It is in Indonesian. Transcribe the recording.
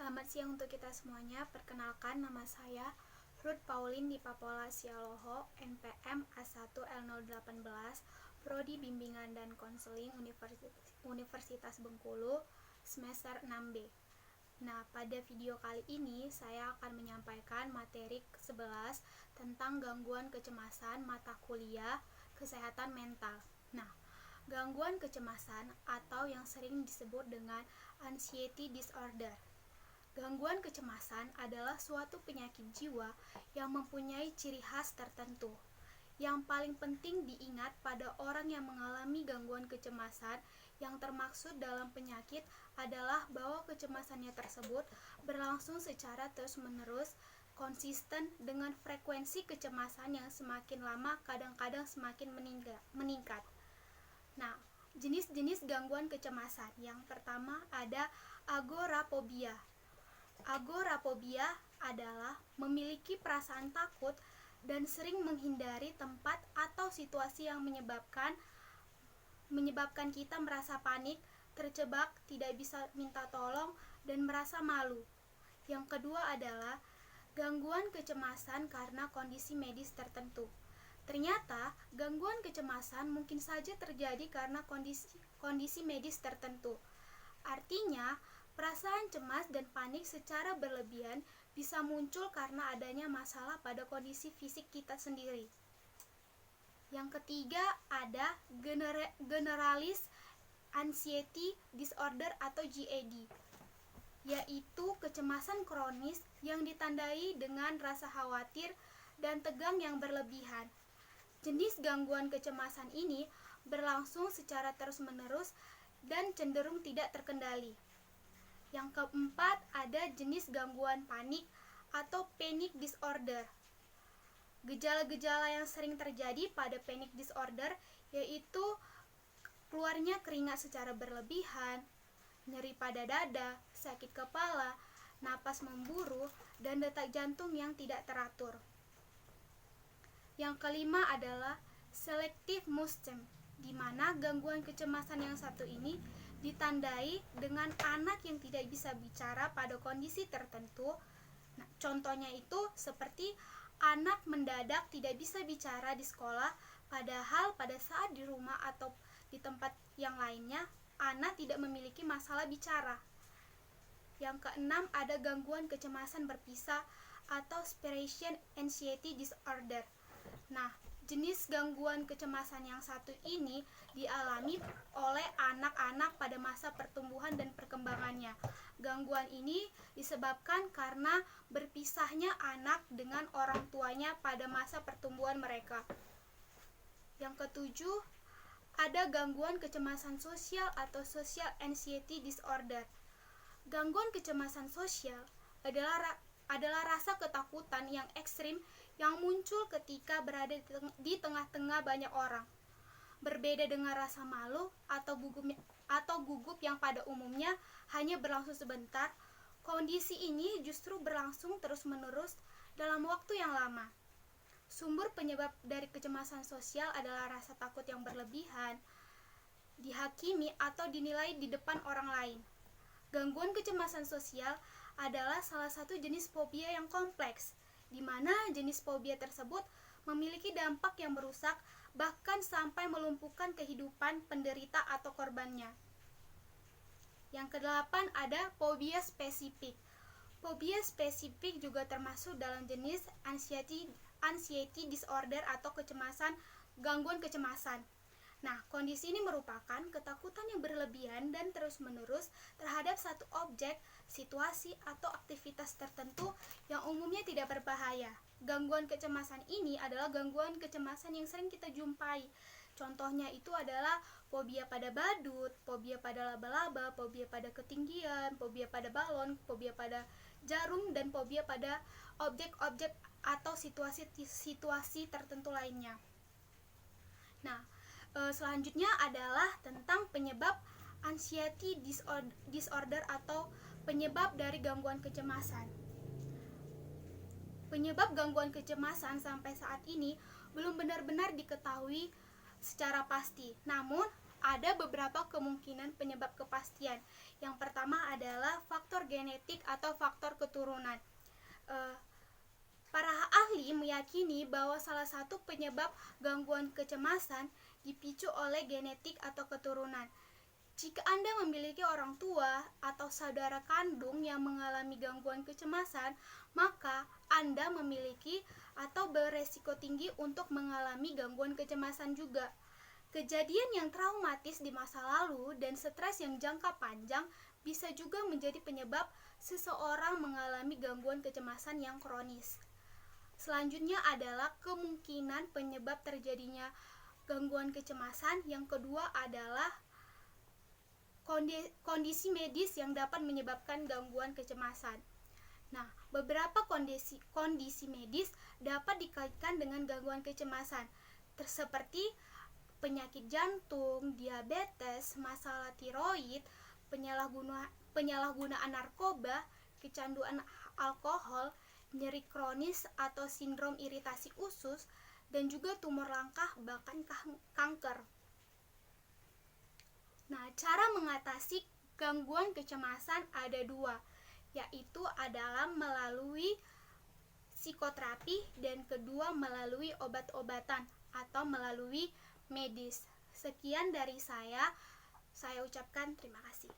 Selamat siang untuk kita semuanya. Perkenalkan, nama saya Ruth Pauline Dipapola Sialoho, NPM A1L018, Prodi Bimbingan dan Konseling Universitas Bengkulu, semester 6B. Nah, pada video kali ini saya akan menyampaikan materi ke-11 tentang gangguan kecemasan mata kuliah kesehatan mental. Nah, gangguan kecemasan atau yang sering disebut dengan anxiety disorder. Gangguan kecemasan adalah suatu penyakit jiwa yang mempunyai ciri khas tertentu. Yang paling penting diingat pada orang yang mengalami gangguan kecemasan yang termaksud dalam penyakit adalah bahwa kecemasannya tersebut berlangsung secara terus-menerus, konsisten dengan frekuensi kecemasan yang semakin lama kadang-kadang semakin meningkat. Nah, jenis-jenis gangguan kecemasan. Yang pertama ada agorafobia. Agorafobia adalah memiliki perasaan takut dan sering menghindari tempat atau situasi yang menyebabkan kita merasa panik, terjebak, tidak bisa minta tolong, dan merasa malu. Yang kedua adalah gangguan kecemasan karena kondisi medis tertentu. Ternyata, gangguan kecemasan mungkin saja terjadi karena kondisi medis tertentu. Artinya, perasaan cemas dan panik secara berlebihan bisa muncul karena adanya masalah pada kondisi fisik kita sendiri. Yang ketiga ada generalized anxiety disorder atau GAD, yaitu kecemasan kronis yang ditandai dengan rasa khawatir dan tegang yang berlebihan. Jenis gangguan kecemasan ini berlangsung secara terus-menerus dan cenderung tidak terkendali. Yang keempat ada jenis gangguan panik atau panic disorder. Gejala-gejala yang sering terjadi pada panic disorder yaitu keluarnya keringat secara berlebihan, nyeri pada dada, sakit kepala, napas memburu, dan detak jantung yang tidak teratur. Yang kelima adalah selective mood change, di mana gangguan kecemasan yang satu ini ditandai dengan anak yang tidak bisa bicara pada kondisi tertentu. Nah, contohnya itu seperti anak mendadak tidak bisa bicara di sekolah, padahal pada saat di rumah atau di tempat yang lainnya, anak tidak memiliki masalah bicara. Yang keenam ada gangguan kecemasan berpisah atau separation anxiety disorder. Nah, jenis gangguan kecemasan yang satu ini dialami oleh anak-anak pada masa pertumbuhan dan perkembangannya. Gangguan ini disebabkan karena berpisahnya anak dengan orang tuanya pada masa pertumbuhan mereka. Yang ketujuh, ada gangguan kecemasan sosial atau social anxiety disorder. Gangguan kecemasan sosial adalah rasa ketakutan yang ekstrim yang muncul ketika berada di tengah-tengah banyak orang. Berbeda dengan rasa malu atau gugup yang pada umumnya hanya berlangsung sebentar, kondisi ini justru berlangsung terus-menerus dalam waktu yang lama. Sumber penyebab dari kecemasan sosial adalah rasa takut yang berlebihan, dihakimi atau dinilai di depan orang lain. Gangguan kecemasan sosial adalah salah satu jenis fobia yang kompleks, di mana jenis fobia tersebut memiliki dampak yang merusak, bahkan sampai melumpuhkan kehidupan penderita atau korbannya. Yang kedelapan ada fobia spesifik. Fobia spesifik juga termasuk dalam jenis anxiety disorder atau gangguan kecemasan. Nah, kondisi ini merupakan ketakutan yang berlebihan dan terus-menerus terhadap satu objek, situasi, atau aktivitas tertentu yang umumnya tidak berbahaya. Gangguan kecemasan ini adalah gangguan kecemasan yang sering kita jumpai. Contohnya itu adalah fobia pada badut, fobia pada laba-laba, fobia pada ketinggian, fobia pada balon, fobia pada jarum, dan fobia pada objek-objek atau situasi tertentu lainnya. Nah, selanjutnya adalah tentang penyebab anxiety disorder atau penyebab dari gangguan kecemasan. Penyebab gangguan kecemasan sampai saat ini belum benar-benar diketahui secara pasti. Namun, ada beberapa kemungkinan penyebab kepastian. Yang pertama adalah faktor faktor genetik atau faktor keturunan. Para ahli meyakini bahwa salah satu penyebab gangguan kecemasan dipicu oleh genetik atau keturunan. Jika Anda memiliki orang tua atau saudara kandung yang mengalami gangguan kecemasan, maka Anda memiliki atau beresiko tinggi untuk mengalami gangguan kecemasan juga. Kejadian yang traumatis di masa lalu dan stres yang jangka panjang bisa juga menjadi penyebab seseorang mengalami gangguan kecemasan yang kronis. Selanjutnya adalah kemungkinan penyebab terjadinya gangguan kecemasan. Yang kedua adalah kondisi medis yang dapat menyebabkan gangguan kecemasan. Nah, beberapa kondisi medis dapat dikaitkan dengan gangguan kecemasan, seperti penyakit jantung, diabetes, masalah tiroid, penyalahgunaan narkoba, kecanduan alkohol, nyeri kronis atau sindrom iritasi usus, dan juga tumor langka bahkan kanker. Nah, cara mengatasi gangguan kecemasan ada dua, yaitu adalah melalui psikoterapi dan kedua melalui obat-obatan atau melalui medis. Sekian dari saya ucapkan terima kasih.